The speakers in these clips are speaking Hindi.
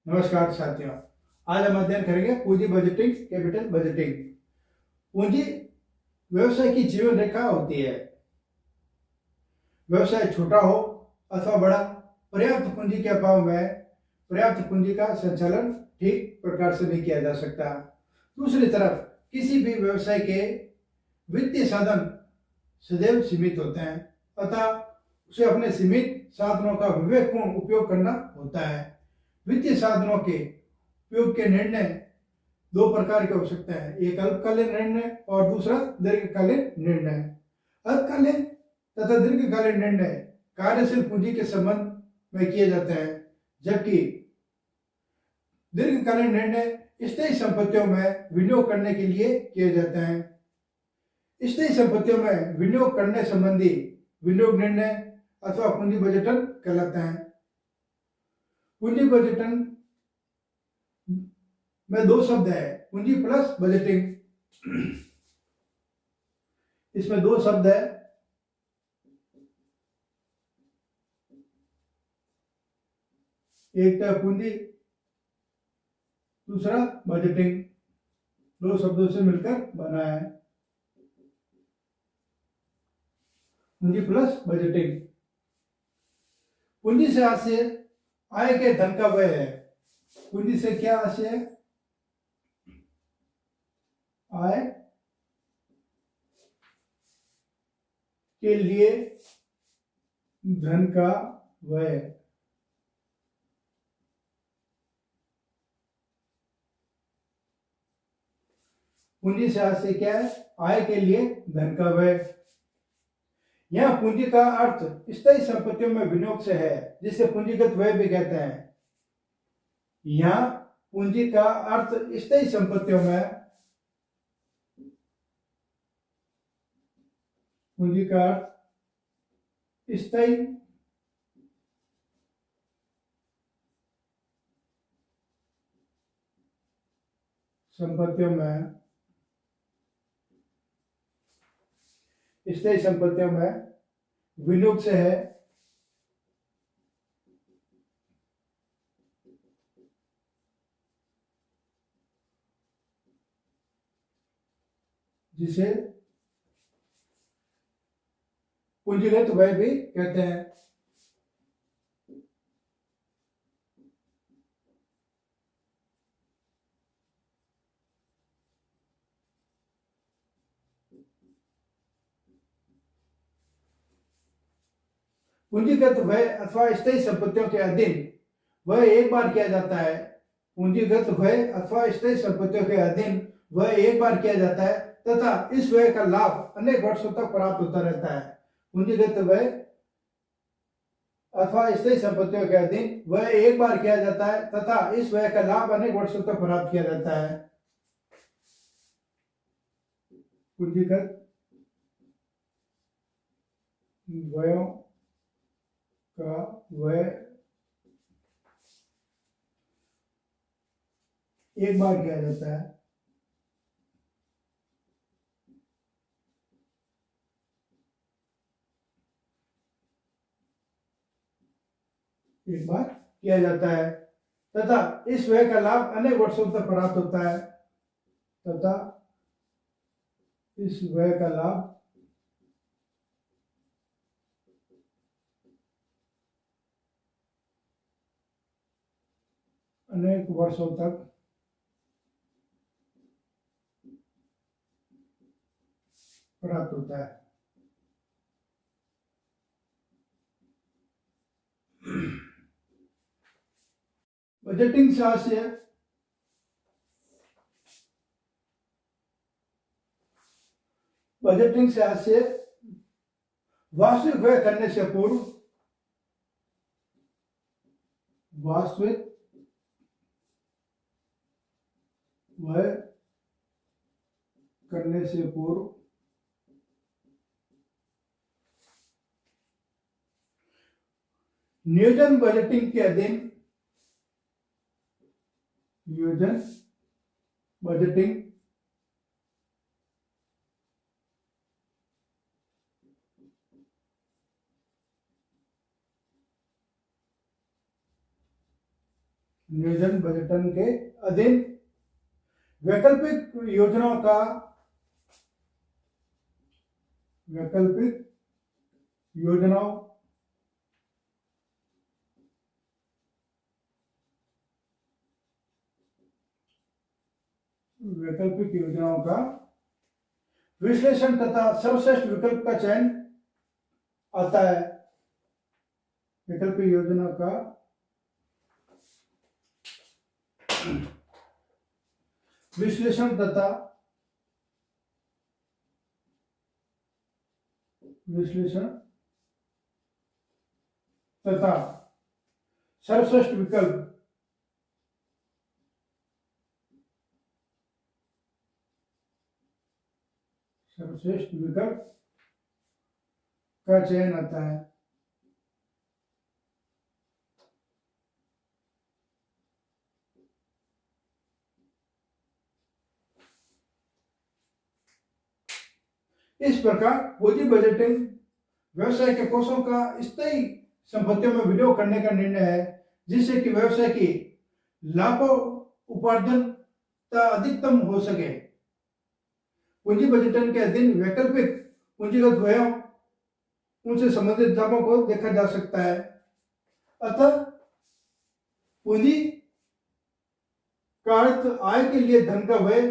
नमस्कार साथियों। आज हम अध्ययन करेंगे पूंजी बजटिंग, कैपिटल बजटिंग। पूंजी व्यवसाय की जीवन रेखा होती है। व्यवसाय छोटा हो अथवा बड़ा, पर्याप्त पूंजी के अभाव में पर्याप्त पूंजी का संचालन ठीक प्रकार से नहीं किया जा सकता। दूसरी तरफ किसी भी व्यवसाय के वित्तीय साधन सदैव सीमित होते हैं, अतः उसे अपने सीमित साधनों का विवेकपूर्ण उपयोग करना होता है। वित्तीय साधनों के उपयोग के निर्णय दो प्रकार के हो सकते हैं, एक अल्पकालीन निर्णय और दूसरा दीर्घकालीन निर्णय। अल्पकालीन तथा दीर्घकालीन निर्णय कार्यशील पूंजी के संबंध में किए जाते हैं, जबकि दीर्घकालीन निर्णय स्थायी संपत्तियों में विनियोग करने के लिए किए जाते हैं। स्थायी संपत्तियों में विनियोग करने संबंधी विनियोग निर्णय अथवा पूंजी बजटन कहलाते हैं। पूंजी बजटन में दो शब्द है, पूंजी प्लस बजटिंग। इसमें दो शब्द है, एक तो पूंजी, दूसरा बजटिंग। दो शब्दों से मिलकर बना है पूंजी प्लस बजटिंग। पूंजी से आशय आय के धन का व्यय है। पूंजी से क्या आशय है? आय के लिए धन का व्यय। पूंजी से आशय क्या है? आय के लिए धन का व्यय। यह पूंजी का अर्थ स्थायी संपत्तियों में विनियोग से है, जिसे पूंजीगत व्यय भी कहते हैं। यहाँ पूंजी का अर्थ स्थायी संपत्तियों में, पूंजी का अर्थ स्थायी संपत्तियों में, स्थायी संपत्तियों में विनियोग से है, जिसे पूंजीगत व्यय भी कहते हैं। पूंजीगत व्यय अथवा स्थायी संपत्तियों के अधीन वह एक बार किया जाता है। पूंजीगत व्यय अथवा स्थायी संपत्तियों के अधीन वह एक बार किया जाता है तथा इस व्यय का लाभ अनेक वर्षों तक प्राप्त होता रहता है। पूंजीगत व्यय अथवा स्थायी संपत्तियों के अधीन वह एक बार किया जाता है तथा इस व्यय का लाभ अनेक वर्षों तक प्राप्त किया जाता है। पूंजीगत व्ययों का व्यय एक बार किया जाता है, एक बार किया जाता है तथा इस व्यय का लाभ अनेक वर्षों तक प्राप्त होता है, तथा इस व्यय का लाभ अनेक वर्षों तक प्राप्त होता है। बजटिंग से आशय बजटिंग से आशय वास्तविक व्यय करने से पूर्व, वास्तविक व्यय करने से पूर्व नियोजन बजटिंग के अधीन, नियोजन बजटिंग नियोजन बजटन के अधीन वैकल्पिक योजनाओं का वैकल्पिक योजनाओं वैकल्पिक योजनाओं का विश्लेषण तथा सर्वश्रेष्ठ विकल्प का चयन आता है। वैकल्पिक योजना का विश्लेषण तथा सर्वश्रेष्ठ विकल्प का चयन आता है। इस प्रकार पूंजी बजटिंग व्यवसाय के कोषों का स्थायी संपत्तियों में विनियोग करने का निर्णय है, जिससे कि व्यवसाय की लाभ उपार्जन अधिकतम हो सके। पूंजी बजटन के अधीन वैकल्पिक पूंजीगत व्ययों उनसे संबंधित लाभों को देखा जा सकता है। अतः पूंजी का अर्थ आय के लिए धन का व्यय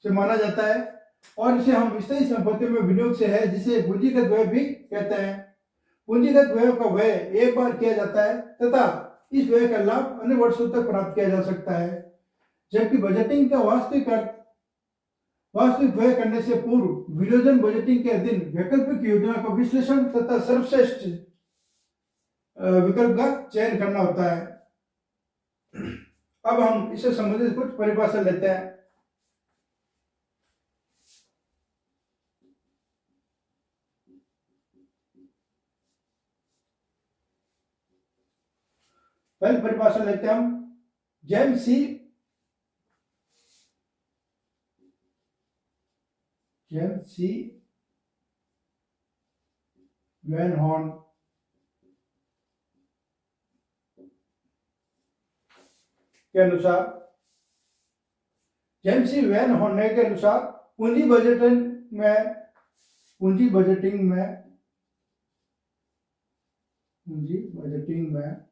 से माना जाता है और इसे हम स्थायी संपत्ति में विनियोग से है, जिसे पूंजीगत व्यय भी कहते हैं। पूंजीगत व्यय का व्यय एक बार किया जाता है तथा इस व्यय का लाभ अन्य वर्षों तक प्राप्त किया जा सकता है, जबकि बजटिंग का वास्तविक व्यय करने से पूर्व विलोजन बजटिंग के अधीन वैकल्पिक योजना का विश्लेषण तथा सर्वश्रेष्ठ विकल्प का चयन करना होता है। अब हम इससे संबंधित कुछ परिभाषा लेते हैं। पहली परिभाषा लेते हैं हम जेम्स सी वैन हॉर्न के अनुसार जेम्स सी वैन हॉर्न के अनुसार पूंजी बजटिंग में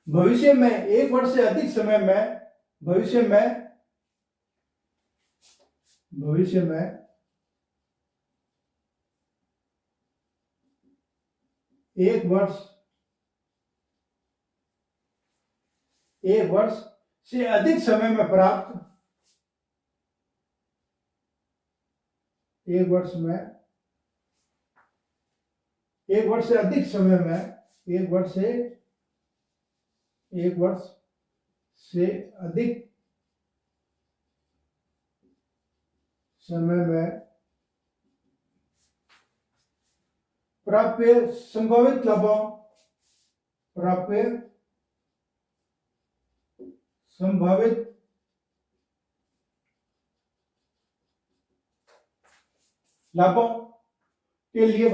भविष्य में एक वर्ष से अधिक समय में एक वर्ष से अधिक समय में प्राप्त एक वर्ष से अधिक समय में प्राप्य संभावित लाभों के लिए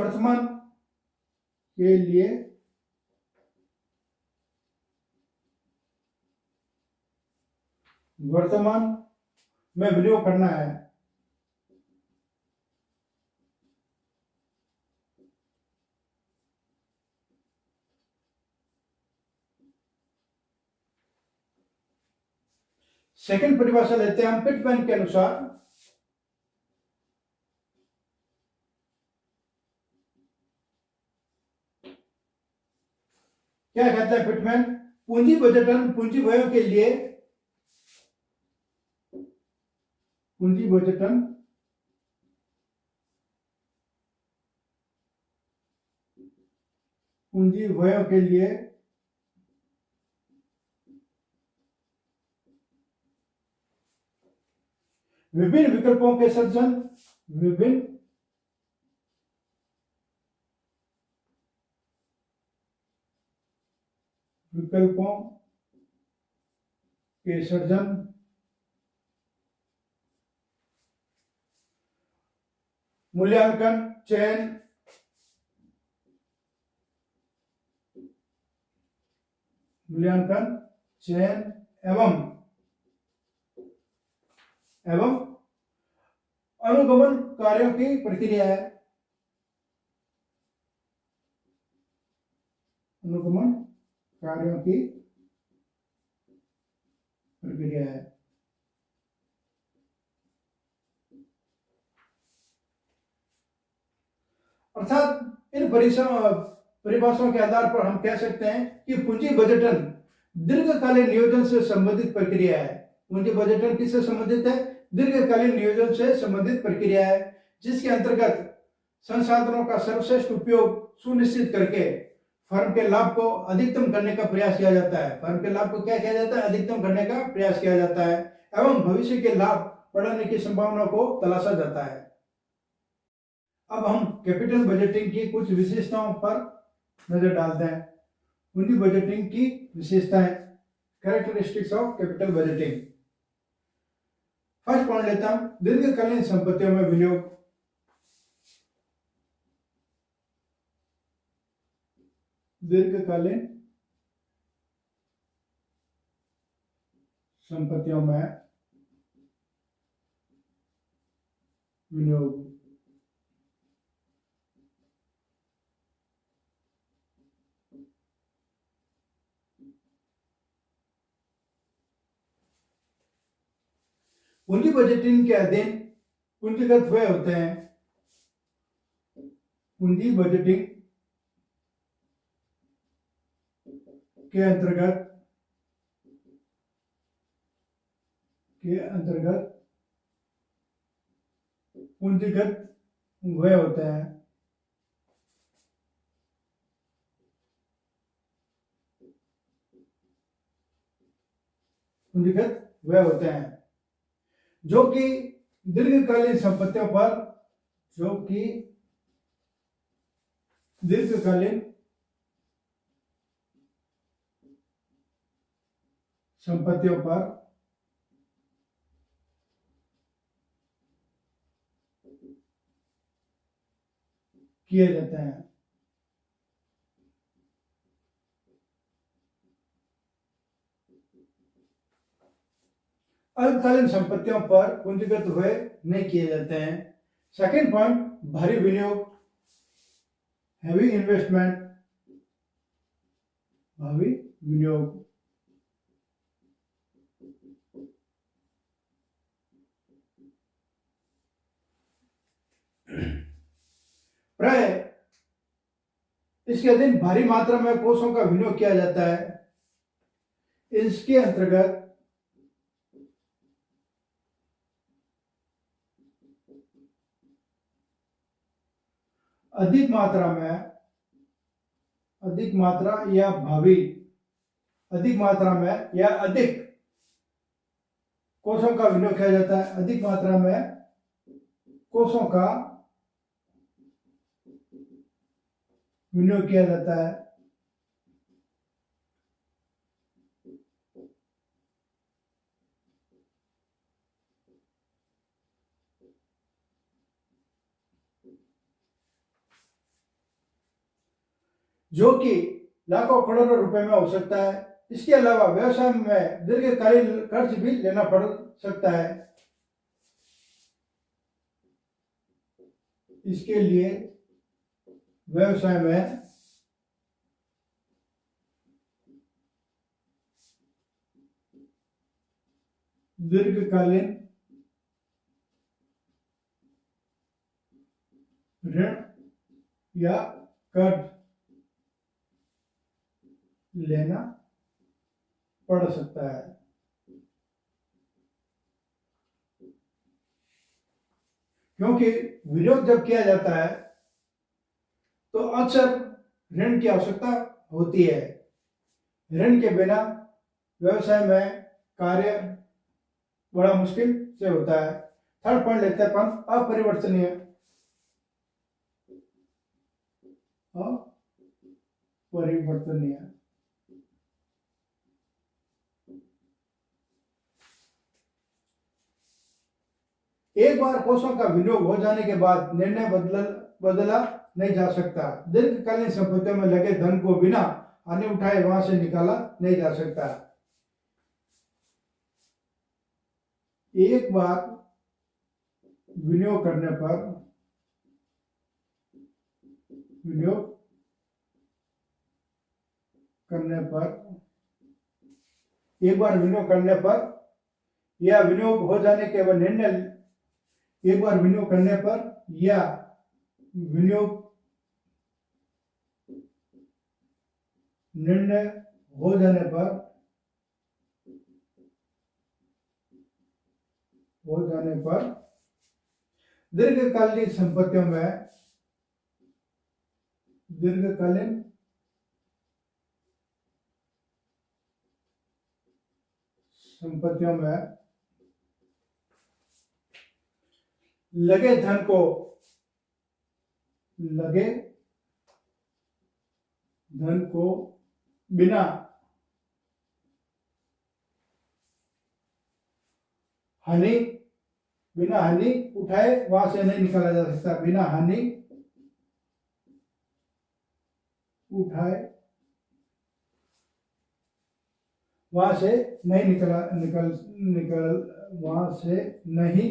वर्तमान में विनियोग करना है। सेकंड परिभाषा लेते हैं हम पिटमैन के अनुसार। क्या कहता है पिटमैन? पूंजी बजटन पूंजी व्ययों के लिए विभिन्न विकल्पों के सृजन मूल्यांकन, चयन मूल्यांकन, चयन एवं अनुगमन कार्यों की प्रक्रिया है। अनुगमन कार्यों की प्रक्रिया है। अर्थात इन परिभाषाओं के आधार पर हम कह सकते हैं कि पूंजी बजटन दीर्घकालीन नियोजन से संबंधित प्रक्रिया है। पूंजी बजटन किससे संबंधित है? दीर्घकालीन नियोजन से संबंधित प्रक्रिया है, जिसके अंतर्गत संसाधनों का सर्वश्रेष्ठ उपयोग सुनिश्चित करके फर्म के लाभ को अधिकतम करने का प्रयास किया जाता है। फर्म के लाभ को क्या किया जाता है? अधिकतम करने का प्रयास किया जाता है एवं भविष्य के लाभ बढ़ाने की संभावना को तलाशा जाता है। अब हम कैपिटल बजटिंग की कुछ विशेषताओं पर नजर डालते हैं। पूंजी बजटिंग की विशेषताएं, characteristics of capital budgeting. First point लेता हूं, दीर्घकालीन संपत्तियों में विनियोग। दीर्घकालीन संपत्तियों में विनियोग। पूंजी बजटिंग के अधीन पूंजीगत व्यय होते हैं। पूंजी बजटिंग के अंतर्गत पूंजीगत व्यय होते हैं। पूंजीगत व्यय होते हैं जो कि दीर्घकालीन संपत्तियों पर किए जाते हैं। अल्पकालीन संपत्तियों पर पूंजीगत व्यय नहीं किए जाते हैं। सेकंड पॉइंट, भारी विनियोग, हैवी इन्वेस्टमेंट, भावी विनियोग। प्राय इसके अधीन भारी मात्रा में कोषों का विनियोग किया जाता है। इसके अंतर्गत अधिक अधिक कोषों का विनियोग किया जाता है। अधिक मात्रा में कोषों का विनियोग किया जाता है। जो कि लाखों करोड़ों रुपए में हो सकता है। इसके अलावा व्यवसाय में दीर्घकालीन कर्ज भी लेना पड़ सकता है। इसके लिए व्यवसाय में दीर्घकालीन ऋण या कर्ज लेना पड़ सकता है। क्योंकि विनियोग जब किया जाता है तो अक्सर ऋण की आवश्यकता होती है। ऋण के बिना व्यवसाय में कार्य बड़ा मुश्किल से होता है। थर्ड पॉइंट लेते हैं अपन, अपरिवर्तनीय। एक बार कोषों का विनियोग हो जाने के बाद निर्णय बदला नहीं जा सकता। दीर्घकालीन संपत्तियों में लगे धन को बिना हानि उठाए वहां से निकाला नहीं जा सकता। एक बार विनियोग करने पर एक बार विनियोग करने पर या विनियोग हो जाने के बाद एक बार विनियोग करने पर या विनियोग निर्णय हो जाने पर दीर्घकालीन संपत्तियों में लगे धन को बिना हानि उठाए वहां से नहीं निकाला जा सकता। बिना हानि उठाए वहां से नहीं वहां से नहीं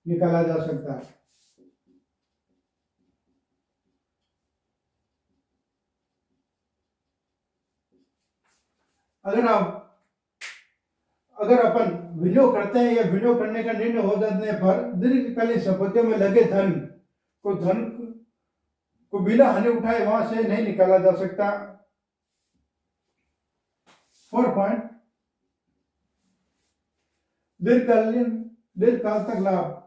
निकाला जा सकता। अगर अपन विनियोग करते हैं या विनियोग करने का निर्णय हो जाने पर दीर्घकालीन संपत्तियों में लगे धन को बिना हानि उठाए वहां से नहीं निकाला जा सकता। 4 पॉइंट दीर्घकाल तक लाभ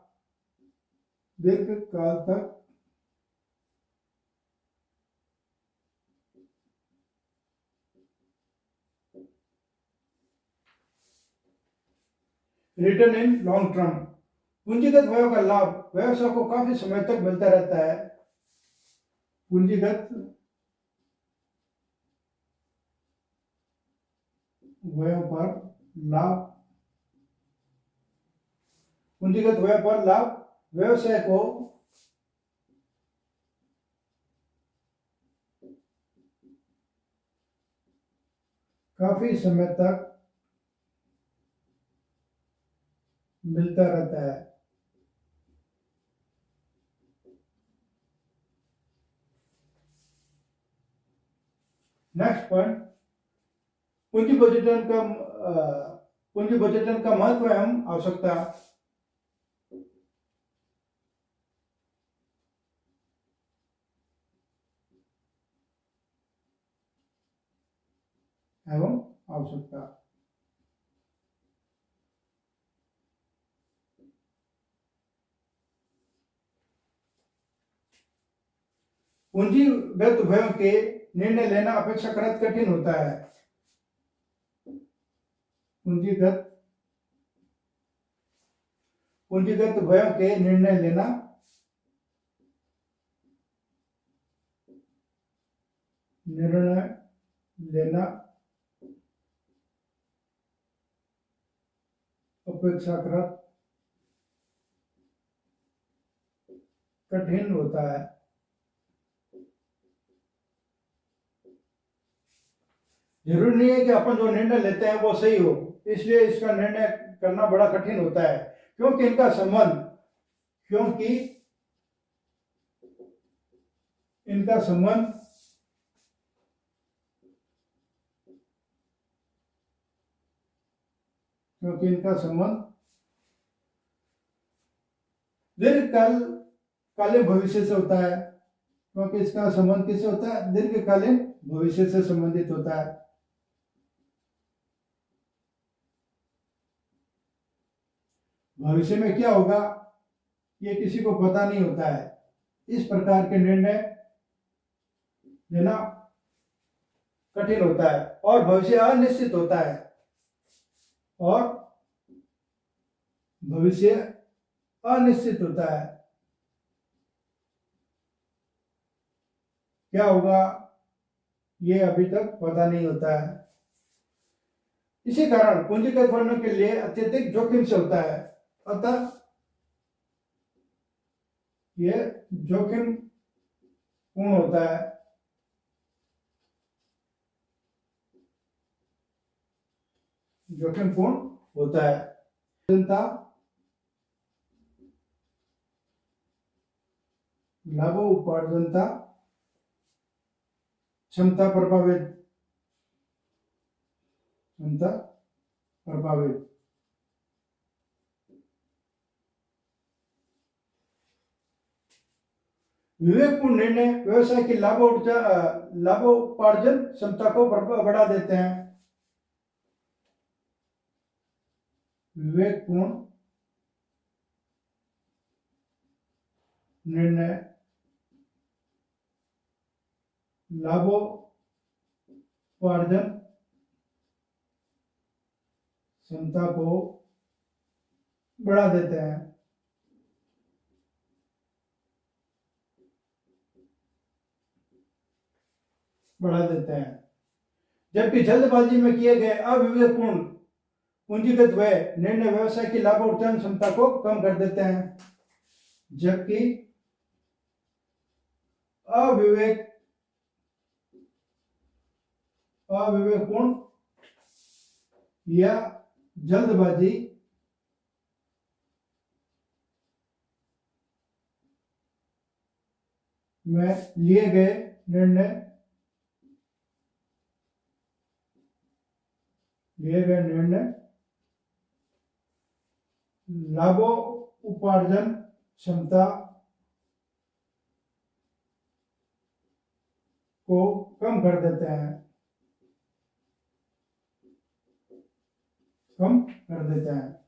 रिटर्न इन लॉन्ग टर्म। पूंजीगत व्ययों का लाभ व्यवसाय को काफी समय तक मिलता रहता है। पूंजीगत व्ययों पर लाभ व्यवसाय को काफी समय तक मिलता रहता है। नेक्स्ट पॉइंट, पूंजी बजटन का महत्व एवं आवश्यकता। पूंजीगत व्ययों के निर्णय लेना अपेक्षाकृत कठिन होता है। पूंजीगत व्ययों के निर्णय लेना अपेक्षाकृत कठिन होता है। जरूरी नहीं है कि अपन जो निर्णय लेते हैं वो सही हो, इसलिए इसका निर्णय करना बड़ा कठिन होता है, क्योंकि इनका संबंध दीर्घकालीन भविष्य से होता है। क्योंकि इसका संबंध किससे होता है? दीर्घकालीन भविष्य से संबंधित होता है। भविष्य में क्या होगा ये किसी को पता नहीं होता है। इस प्रकार के निर्णय लेना कठिन होता है और भविष्य अनिश्चित होता है। क्या होगा ये अभी तक पता नहीं होता है। इसी कारण पूंजीगत फंडों के लिए अत्यधिक जोखिम से होता है। अतः यह जोखिम पूर्ण होता है। जोखिमपूर्ण होता है। जनता लाभ उपार्जनता क्षमता प्रभावित विवेकपूर्ण निर्णय व्यवसाय की लाभोपार्जन क्षमता को बढ़ा देते हैं। विवेकपूर्ण निर्णय लाभोपार्जन क्षमता को बढ़ा देते हैं। जबकि जल्दबाजी में किए गए अविवेकपूर्ण पूंजीगत व्यय निर्णय व्यवसाय की लाभोपार्जन क्षमता को कम कर देते हैं। जबकि अविवेकपूर्ण या जल्दबाजी में लिए गए निर्णय लाभोपार्जन क्षमता को कम कर देते हैं।